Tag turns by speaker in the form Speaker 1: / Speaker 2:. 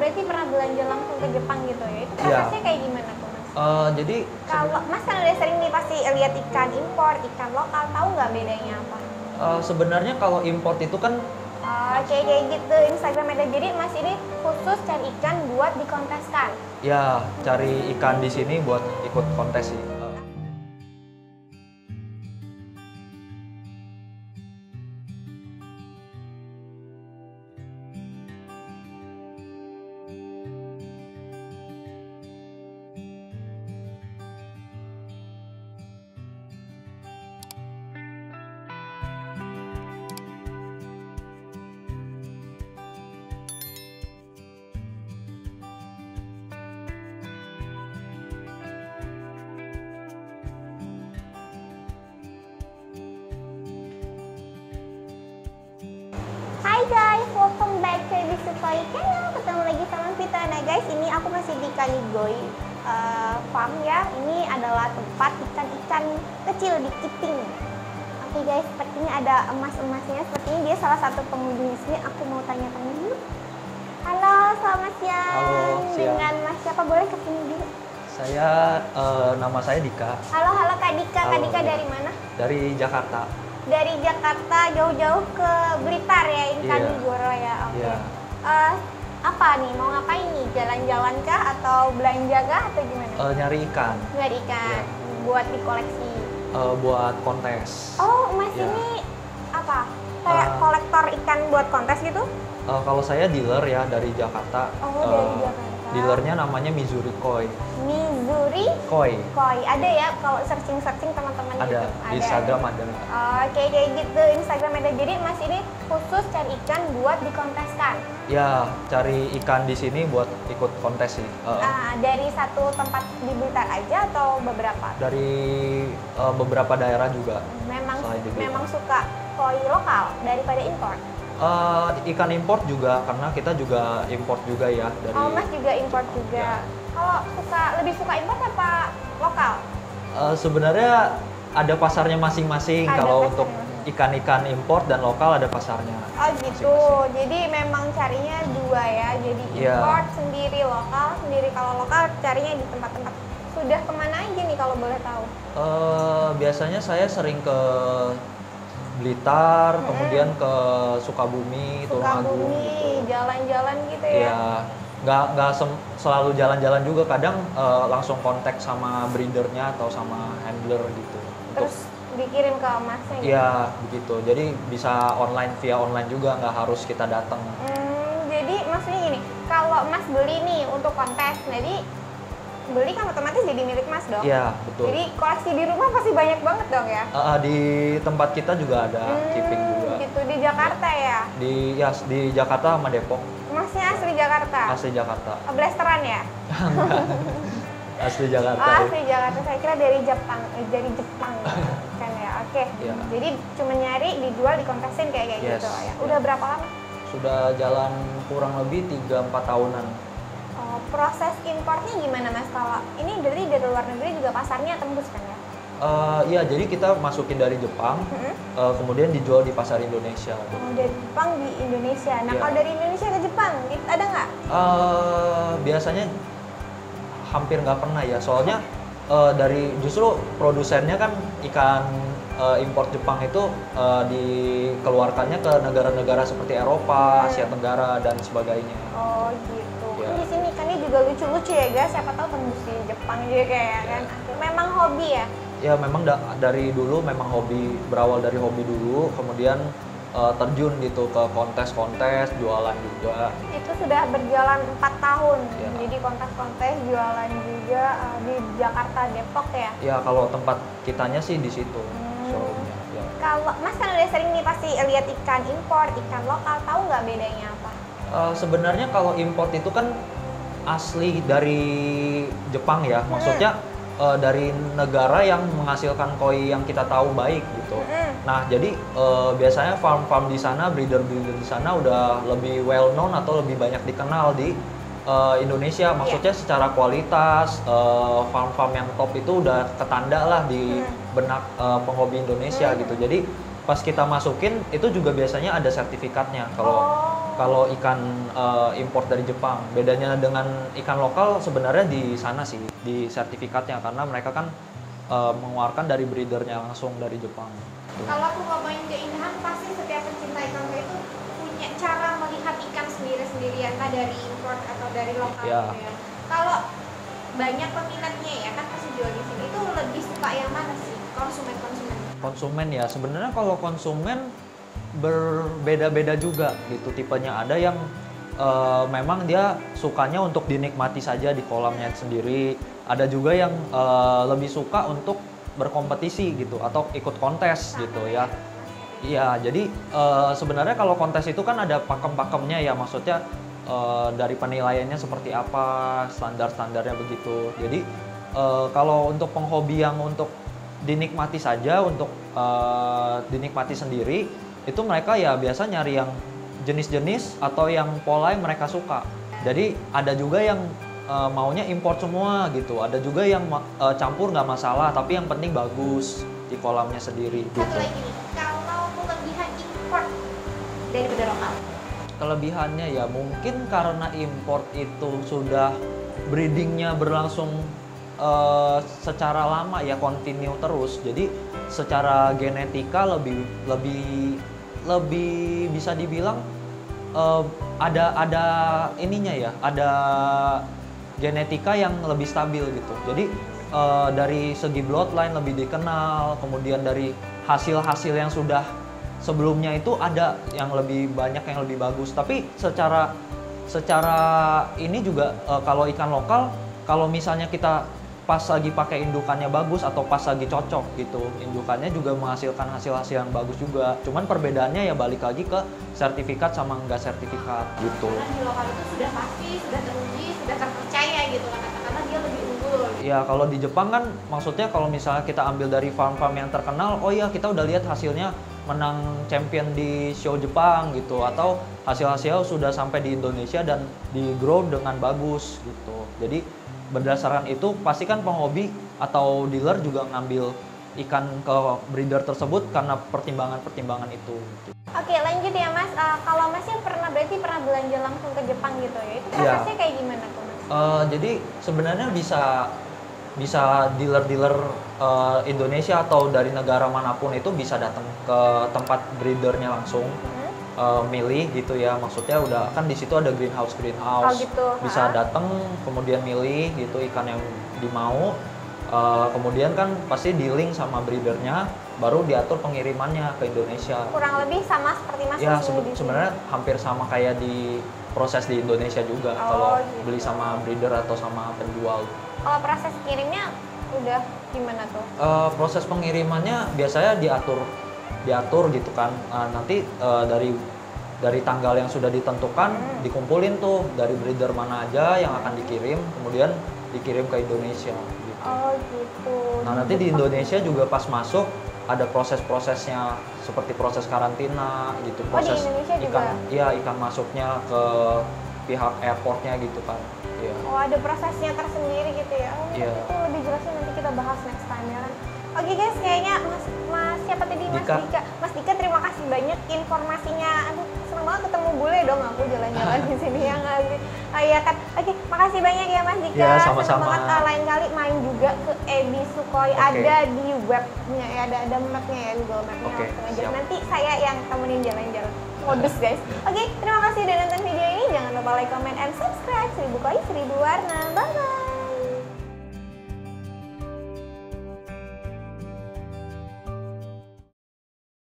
Speaker 1: berarti pernah belanja langsung ke Jepang gitu ya? Itu prosesnya kayak gimana tuh Mas?
Speaker 2: Jadi
Speaker 1: Kalau Mas kan udah sering nih pasti lihat ikan impor, ikan lokal, tahu nggak bedanya apa?
Speaker 2: sebenarnya kalau import itu kan
Speaker 1: Oh, kayak gitu Instagram ada. Jadi Mas ini khusus cari ikan buat dikonteskan.
Speaker 2: ya cari ikan di sini buat ikut kontes sih.
Speaker 1: Hai guys, welcome back to the Sukhoi Channel. Ketemu lagi sama Vita. Nah guys, ini aku masih di Kaligoi Farm ya. Ini adalah tempat ikan-ikan kecil di Kiping. Oke guys, sepertinya ada emas-emasnya. Sepertinya dia salah satu pengunjung di sini. Aku mau tanya-tanya dulu. Halo, selamat siang.
Speaker 2: Halo, siang.
Speaker 1: Dengan Mas siapa, boleh kesini dulu?
Speaker 2: Nama saya Dika.
Speaker 1: Halo Kak Dika.
Speaker 2: Halo,
Speaker 1: Kak Dika
Speaker 2: ya.
Speaker 1: dari mana?
Speaker 2: Dari Jakarta.
Speaker 1: Dari Jakarta jauh-jauh ke Blitar ya, ini
Speaker 2: Iya.
Speaker 1: Kanigoro ya. Oke.
Speaker 2: Iya.
Speaker 1: Apa nih, mau ngapain nih? Jalan-jalan kah atau belanja kah atau gimana?
Speaker 2: Nyari ikan
Speaker 1: Nyari ikan buat dikoleksi.
Speaker 2: buat kontes.
Speaker 1: Oh, Mas
Speaker 2: Iya.
Speaker 1: ini apa? Kayak kolektor ikan buat kontes gitu?
Speaker 2: Kalau saya dealer ya dari Jakarta.
Speaker 1: Oh, dari Jakarta.
Speaker 2: Dealernya namanya Mizuri Koi.
Speaker 1: Mizuri
Speaker 2: Koi.
Speaker 1: Koi. Ada ya kalau searching teman-teman
Speaker 2: Ada
Speaker 1: YouTube?
Speaker 2: di Instagram ada.
Speaker 1: Oh, kayak gitu Instagram ada. Jadi Mas ini khusus cari ikan buat dikonteskan.
Speaker 2: Ya, cari ikan di sini buat ikut kontes sih.
Speaker 1: Dari satu tempat di Blitar aja atau beberapa?
Speaker 2: Dari beberapa daerah juga. Selain di Blitar.
Speaker 1: Memang suka koi lokal daripada impor.
Speaker 2: Ikan import juga karena kita juga import juga ya dari.
Speaker 1: Oh, Mas juga impor juga. Kalau lebih suka impor apa lokal?
Speaker 2: Sebenarnya ada pasarnya masing-masing.
Speaker 1: Ada
Speaker 2: Kalau
Speaker 1: pasarnya
Speaker 2: untuk
Speaker 1: masing-masing.
Speaker 2: ikan-ikan import dan lokal ada pasarnya.
Speaker 1: Oh gitu.
Speaker 2: masing-masing.
Speaker 1: Jadi memang carinya dua ya. Jadi
Speaker 2: Iya.
Speaker 1: import sendiri, lokal sendiri. Kalau lokal carinya di tempat-tempat. Sudah kemana aja nih kalau boleh tahu?
Speaker 2: Biasanya saya sering ke Blitar, kemudian ke Sukabumi, Tulungagung
Speaker 1: Sukabumi,
Speaker 2: gitu.
Speaker 1: jalan-jalan gitu ya.
Speaker 2: Ya, nggak selalu jalan-jalan juga. Kadang langsung kontak sama breedernya atau sama handler gitu.
Speaker 1: Terus dikirim ke Masnya gitu?
Speaker 2: Iya, begitu. Jadi bisa via online juga, nggak harus kita datang.
Speaker 1: Jadi maksudnya gini, kalau Mas beli nih untuk kontes, jadi beli kan otomatis jadi milik Mas dong?
Speaker 2: Iya, betul.
Speaker 1: Jadi koleksi di rumah pasti banyak banget dong ya?
Speaker 2: Di tempat kita juga ada keeping juga.
Speaker 1: Gitu, di Jakarta ya?
Speaker 2: Di Jakarta sama Depok.
Speaker 1: Masnya asli Jakarta?
Speaker 2: Asli Jakarta.
Speaker 1: Blasteran ya?
Speaker 2: Asli Jakarta.
Speaker 1: Oh, asli Jakarta. Saya kira dari Jepang, kan ya. Oke.
Speaker 2: Iya.
Speaker 1: Jadi cuma nyari, dijual, dikontesin kayak
Speaker 2: Yes.
Speaker 1: gitu ya. Udah berapa lama?
Speaker 2: Sudah jalan kurang lebih 3-4 tahunan.
Speaker 1: Oh, proses importnya gimana Mas? Kalau ini dari luar negeri juga pasarnya tembus kan ya?
Speaker 2: Iya, jadi kita masukin dari Jepang, kemudian dijual di pasar Indonesia.
Speaker 1: Oh, dari Jepang di Indonesia. Nah,
Speaker 2: Iya.
Speaker 1: kalau dari Indonesia ke Jepang, ada nggak?
Speaker 2: Biasanya hampir nggak pernah ya, soalnya justru produsennya kan ikan impor Jepang itu dikeluarkannya ke negara-negara seperti Eropa, Asia Tenggara dan sebagainya.
Speaker 1: Oh gitu.
Speaker 2: Iya.
Speaker 1: Di sini ikannya juga lucu-lucu ya guys. Siapa tahu tembus di Jepang juga kayak kan. Memang hobi ya?
Speaker 2: Ya memang dari dulu memang berawal dari hobi dulu, kemudian terjun gitu ke kontes-kontes, jualan juga.
Speaker 1: Itu sudah berjalan 4 tahun.
Speaker 2: Ya.
Speaker 1: Jadi kontes-kontes, jualan juga di Jakarta, Depok ya?
Speaker 2: Ya kalau tempat kitanya sih di situ showroomnya. Ya.
Speaker 1: Kalau Mas kan udah sering nih pasti lihat ikan impor, ikan lokal, tahu nggak bedanya apa?
Speaker 2: Sebenarnya kalau import itu kan asli dari Jepang ya, maksudnya dari negara yang menghasilkan koi yang kita tahu baik gitu. Nah jadi biasanya farm-farm di sana, breeder-breeder di sana udah lebih well known atau lebih banyak dikenal di Indonesia. Maksudnya secara kualitas farm-farm yang top itu udah ketanda lah di benak penghobi Indonesia gitu. Jadi pas kita masukin itu juga biasanya ada sertifikatnya kalau kalau ikan import dari Jepang. Bedanya dengan ikan lokal sebenarnya di sana sih, di sertifikatnya, karena mereka kan mengeluarkan dari breedernya langsung dari Jepang.
Speaker 1: Kalau aku ngomongin keindahan, pasti setiap pencinta ikan koi itu punya cara melihat ikan sendiri-sendiri, entah dari import atau dari lokal gitu ya. Kalau banyak peminatnya ya kan pasti jual di sini, itu lebih suka yang mana sih konsumen?
Speaker 2: Konsumen ya, sebenarnya kalau konsumen berbeda-beda juga gitu tipenya. Ada yang memang dia sukanya untuk dinikmati saja di kolamnya sendiri. Ada juga yang lebih suka untuk berkompetisi gitu atau ikut kontes gitu ya. Iya, jadi sebenarnya kalau kontes itu kan ada pakem-pakemnya ya, maksudnya dari penilaiannya seperti apa, standar-standarnya begitu. Jadi kalau untuk penghobi yang untuk dinikmati saja, untuk dinikmati sendiri, itu mereka ya biasa nyari yang jenis-jenis atau yang pola yang mereka suka. Jadi ada juga yang maunya import semua gitu, ada juga yang campur nggak masalah, tapi yang penting bagus di kolamnya sendiri.
Speaker 1: Satu lagi nih, kalau kelebihan import daripada lokal?
Speaker 2: Kelebihannya ya mungkin karena import itu sudah breedingnya berlangsung secara lama ya, continue terus. Jadi secara genetika lebih bisa dibilang ada ininya ya, ada genetika yang lebih stabil gitu. Jadi dari segi bloodline lebih dikenal, kemudian dari hasil-hasil yang sudah sebelumnya itu ada yang lebih banyak, yang lebih bagus. Tapi secara ini juga kalau ikan lokal, kalau misalnya kita pas lagi pakai indukannya bagus atau pas lagi cocok gitu, indukannya juga menghasilkan hasil-hasil yang bagus juga. Cuman perbedaannya ya balik lagi ke sertifikat sama enggak sertifikat gitu.
Speaker 1: Karena di lokal itu sudah pasti, sudah teruji, sudah terpercaya gitu kan, karena dia lebih unggul.
Speaker 2: Ya kalau di Jepang kan maksudnya kalau misalnya kita ambil dari farm-farm yang terkenal, oh ya kita udah lihat hasilnya menang champion di show Jepang gitu, atau hasil-hasil sudah sampai di Indonesia dan di grow dengan bagus gitu. Jadi berdasarkan itu pasti kan penghobi atau dealer juga ngambil ikan ke breeder tersebut karena pertimbangan-pertimbangan itu.
Speaker 1: Oke, lanjut ya Mas. Kalau Masnya berarti pernah belanja langsung ke Jepang gitu ya? Itu prosesnya kayak gimana tuh Mas?
Speaker 2: Jadi sebenarnya bisa dealer-dealer Indonesia atau dari negara manapun itu bisa datang ke tempat breedernya langsung. Milih gitu ya, maksudnya udah kan di situ ada greenhouse
Speaker 1: Oh, gitu.
Speaker 2: bisa datang kemudian milih gitu ikan yang dimau, kemudian kan pasti di-link sama breedernya, baru diatur pengirimannya ke Indonesia.
Speaker 1: Kurang lebih sama seperti Mas
Speaker 2: Ya
Speaker 1: sebenarnya
Speaker 2: hampir sama kayak di proses di Indonesia juga kalau
Speaker 1: gitu.
Speaker 2: beli sama breeder atau sama penjual.
Speaker 1: Kalau proses kirimnya udah gimana tuh?
Speaker 2: Proses pengirimannya biasanya diatur gitu kan, nanti dari tanggal yang sudah ditentukan dikumpulin tuh dari breeder mana aja yang akan dikirim, kemudian dikirim ke Indonesia gitu.
Speaker 1: Oh gitu.
Speaker 2: Nah nanti di Indonesia juga pas masuk ada proses-prosesnya seperti proses karantina gitu, proses
Speaker 1: di Indonesia juga?
Speaker 2: ikan masuknya ke pihak airportnya gitu kan. Iya.
Speaker 1: Oh ada prosesnya tersendiri gitu ya?
Speaker 2: Iya.
Speaker 1: Itu lebih jelasnya nanti kita bahas next time ya kan? Oke guys, kayaknya Mas siapa tadi? Mas Dika. Mas Dika, terima kasih banyak informasinya. Aduh, seneng banget ketemu bule dong aku jalan-jalan di sini ya nggak sih? Oh iya kan. Oke, makasih banyak ya Mas Dika.
Speaker 2: Ya, sama-sama.
Speaker 1: Seneng banget lain kali main juga ke Ebi Sukhoi. Ada di webnya ya, ada mapnya ya, Google Mapnya. Langsung aja. Nanti saya yang temenin jalan-jalan. Modus guys. Oke, terima kasih udah nonton video ini. Jangan lupa like, comment, and subscribe. 1000 koi 1000 warna. Bye bye.